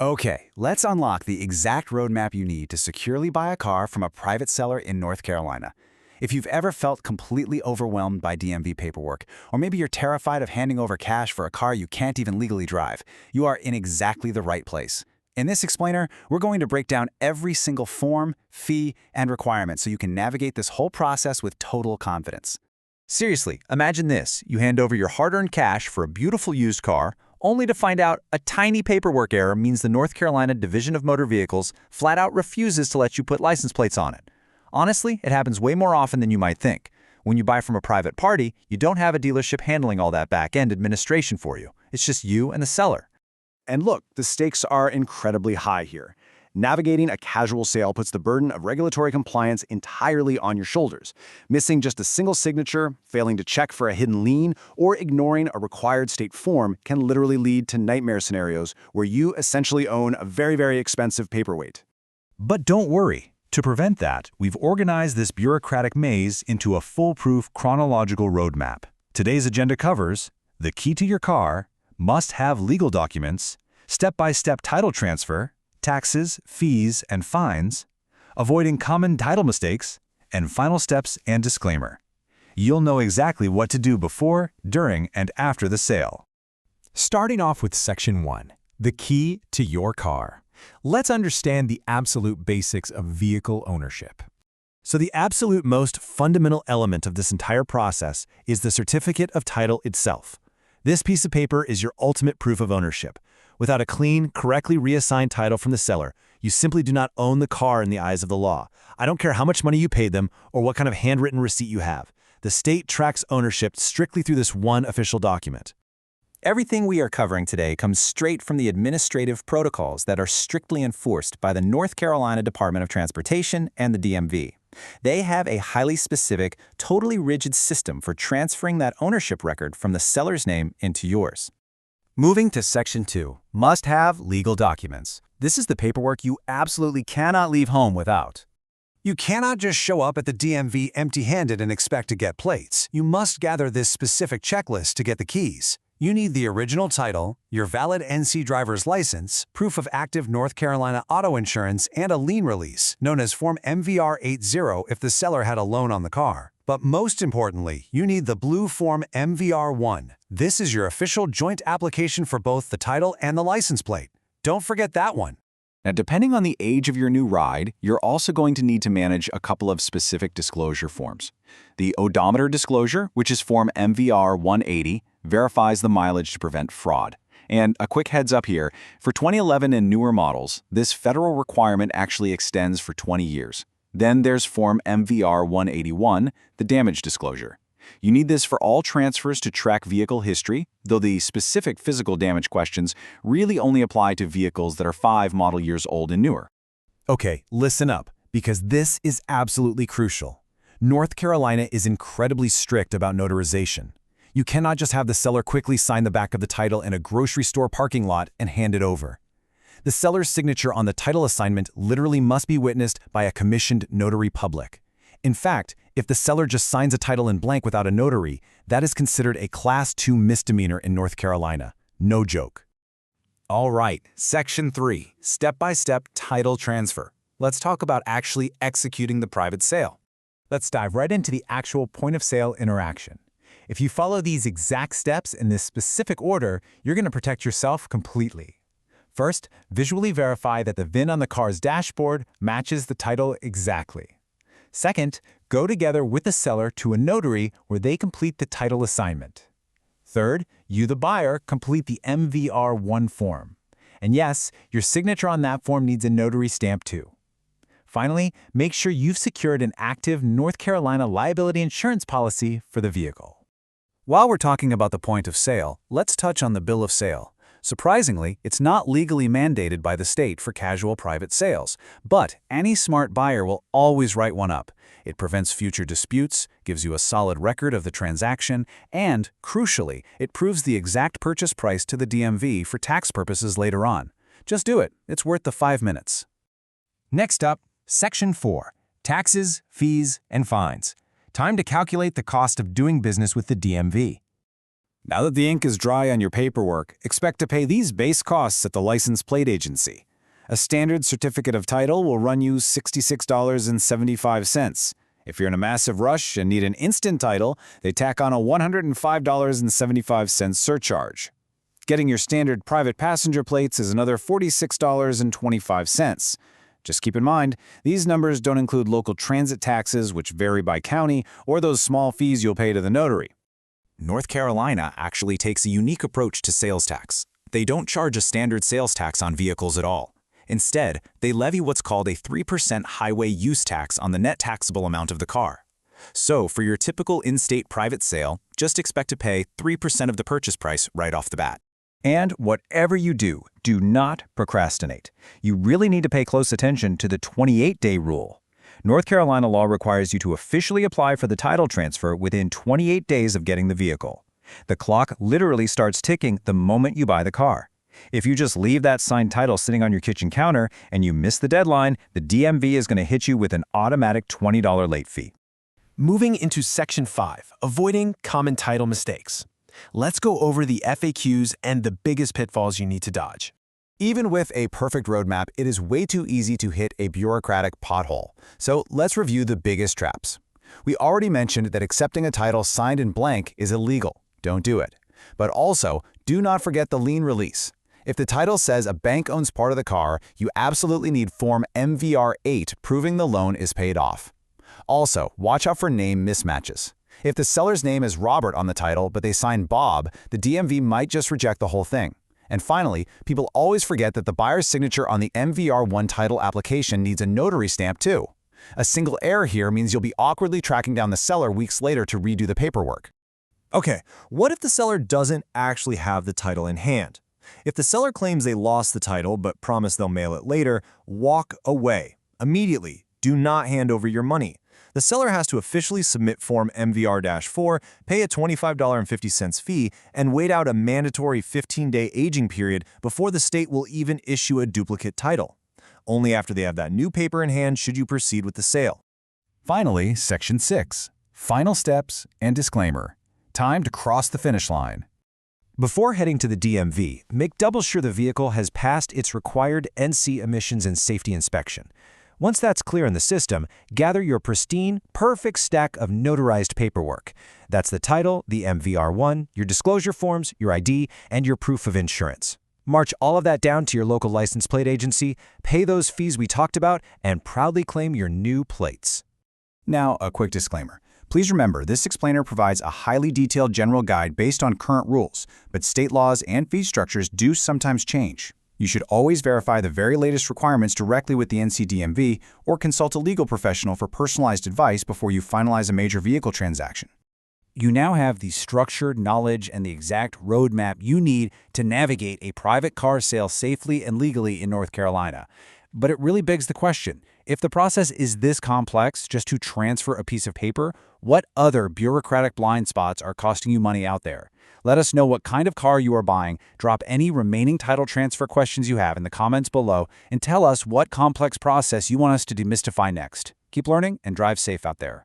Okay, let's unlock the exact roadmap you need to securely buy a car from a private seller in North Carolina. If you've ever felt completely overwhelmed by DMV paperwork, or maybe you're terrified of handing over cash for a car you can't even legally drive, you are in exactly the right place. In this explainer, we're going to break down every single form, fee, and requirement so you can navigate this whole process with total confidence. Seriously, imagine this. You hand over your hard-earned cash for a beautiful used car, only to find out a tiny paperwork error means the North Carolina Division of Motor Vehicles flat out refuses to let you put license plates on it. Honestly, it happens way more often than you might think. When you buy from a private party, you don't have a dealership handling all that back-end administration for you. It's just you and the seller. And look, the stakes are incredibly high here. Navigating a casual sale puts the burden of regulatory compliance entirely on your shoulders. Missing just a single signature, failing to check for a hidden lien, or ignoring a required state form can literally lead to nightmare scenarios where you essentially own a very expensive paperweight. But don't worry. To prevent that, we've organized this bureaucratic maze into a foolproof chronological roadmap. Today's agenda covers the key to your car, must-have legal documents, step-by-step title transfer, taxes, fees, and fines, avoiding common title mistakes, and final steps and disclaimer. You'll know exactly what to do before, during, and after the sale. Starting off with Section 1, the key to your car. Let's understand the absolute basics of vehicle ownership. So the absolute most fundamental element of this entire process is the certificate of title itself. This piece of paper is your ultimate proof of ownership. Without a clean, correctly reassigned title from the seller, you simply do not own the car in the eyes of the law. I don't care how much money you paid them or what kind of handwritten receipt you have. The state tracks ownership strictly through this one official document. Everything we are covering today comes straight from the administrative protocols that are strictly enforced by the North Carolina Department of Transportation and the DMV. They have a highly specific, totally rigid system for transferring that ownership record from the seller's name into yours. Moving to Section 2, must-have legal documents. This is the paperwork you absolutely cannot leave home without. You cannot just show up at the DMV empty-handed and expect to get plates. You must gather this specific checklist to get the keys. You need the original title, your valid NC driver's license, proof of active North Carolina auto insurance, and a lien release, known as Form MVR 80 if the seller had a loan on the car. But most importantly, you need the blue Form MVR 1. This is your official joint application for both the title and the license plate. Don't forget that one. Now, depending on the age of your new ride, you're also going to need to manage a couple of specific disclosure forms. The odometer disclosure, which is Form MVR 180, verifies the mileage to prevent fraud. And a quick heads up here, for 2011 and newer models, this federal requirement actually extends for 20 years. Then there's Form MVR 181, the damage disclosure. You need this for all transfers to track vehicle history, though the specific physical damage questions really only apply to vehicles that are 5 model years old and newer. Okay, listen up, because this is absolutely crucial. North Carolina is incredibly strict about notarization. You cannot just have the seller quickly sign the back of the title in a grocery store parking lot and hand it over. The seller's signature on the title assignment literally must be witnessed by a commissioned notary public. In fact, if the seller just signs a title in blank without a notary, that is considered a Class 2 misdemeanor in North Carolina. No joke. All right, Section 3, step-by-step title transfer. Let's talk about actually executing the private sale. Let's dive right into the actual point-of-sale interaction. If you follow these exact steps in this specific order, you're going to protect yourself completely. First, visually verify that the VIN on the car's dashboard matches the title exactly. Second, go together with the seller to a notary where they complete the title assignment. Third, you, the buyer, complete the MVR1 form. And yes, your signature on that form needs a notary stamp too. Finally, make sure you've secured an active North Carolina liability insurance policy for the vehicle. While we're talking about the point of sale, let's touch on the bill of sale. Surprisingly, it's not legally mandated by the state for casual private sales, but any smart buyer will always write one up. It prevents future disputes, gives you a solid record of the transaction, and, crucially, it proves the exact purchase price to the DMV for tax purposes later on. Just do it. It's worth the 5 minutes. Next up, Section 4, Taxes, Fees, and Fines. Time to calculate the cost of doing business with the DMV. Now that the ink is dry on your paperwork, expect to pay these base costs at the license plate agency. A standard certificate of title will run you $66.75. If you're in a massive rush and need an instant title, they tack on a $105.75 surcharge. Getting your standard private passenger plates is another $46.25. Just keep in mind, these numbers don't include local transit taxes, which vary by county, or those small fees you'll pay to the notary. North Carolina actually takes a unique approach to sales tax. They don't charge a standard sales tax on vehicles at all. Instead, they levy what's called a 3% highway use tax on the net taxable amount of the car. So, for your typical in-state private sale, just expect to pay 3% of the purchase price right off the bat. And whatever you do, do not procrastinate. You really need to pay close attention to the 28-day rule. North Carolina law requires you to officially apply for the title transfer within 28 days of getting the vehicle. The clock literally starts ticking the moment you buy the car. If you just leave that signed title sitting on your kitchen counter and you miss the deadline, the DMV is going to hit you with an automatic $20 late fee. Moving into Section 5, Avoiding Common Title Mistakes. Let's go over the FAQs and the biggest pitfalls you need to dodge. Even with a perfect roadmap, it is way too easy to hit a bureaucratic pothole. So let's review the biggest traps. We already mentioned that accepting a title signed in blank is illegal. Don't do it. But also, do not forget the lien release. If the title says a bank owns part of the car, you absolutely need Form MVR-8 proving the loan is paid off. Also, watch out for name mismatches. If the seller's name is Robert on the title, but they sign Bob, the DMV might just reject the whole thing. And finally, people always forget that the buyer's signature on the MVR-1 title application needs a notary stamp too. A single error here means you'll be awkwardly tracking down the seller weeks later to redo the paperwork. Okay, what if the seller doesn't actually have the title in hand? If the seller claims they lost the title but promise they'll mail it later, walk away. Immediately, do not hand over your money. The seller has to officially submit Form MVR-4, pay a $25.50 fee, and wait out a mandatory 15-day aging period before the state will even issue a duplicate title. Only after they have that new paper in hand should you proceed with the sale. Finally, Section 6, Final Steps and Disclaimer. Time to cross the finish line. Before heading to the DMV, make double sure the vehicle has passed its required NC emissions and safety inspection. Once that's clear in the system, gather your pristine, perfect stack of notarized paperwork. That's the title, the MVR-1, your disclosure forms, your ID, and your proof of insurance. March all of that down to your local license plate agency, pay those fees we talked about, and proudly claim your new plates. Now, a quick disclaimer. Please remember, this explainer provides a highly detailed general guide based on current rules, but state laws and fee structures do sometimes change. You should always verify the very latest requirements directly with the NCDMV or consult a legal professional for personalized advice before you finalize a major vehicle transaction. You now have the structured knowledge and the exact roadmap you need to navigate a private car sale safely and legally in North Carolina. But it really begs the question, if the process is this complex just to transfer a piece of paper, what other bureaucratic blind spots are costing you money out there? Let us know what kind of car you are buying, drop any remaining title transfer questions you have in the comments below, and tell us what complex process you want us to demystify next. Keep learning and drive safe out there.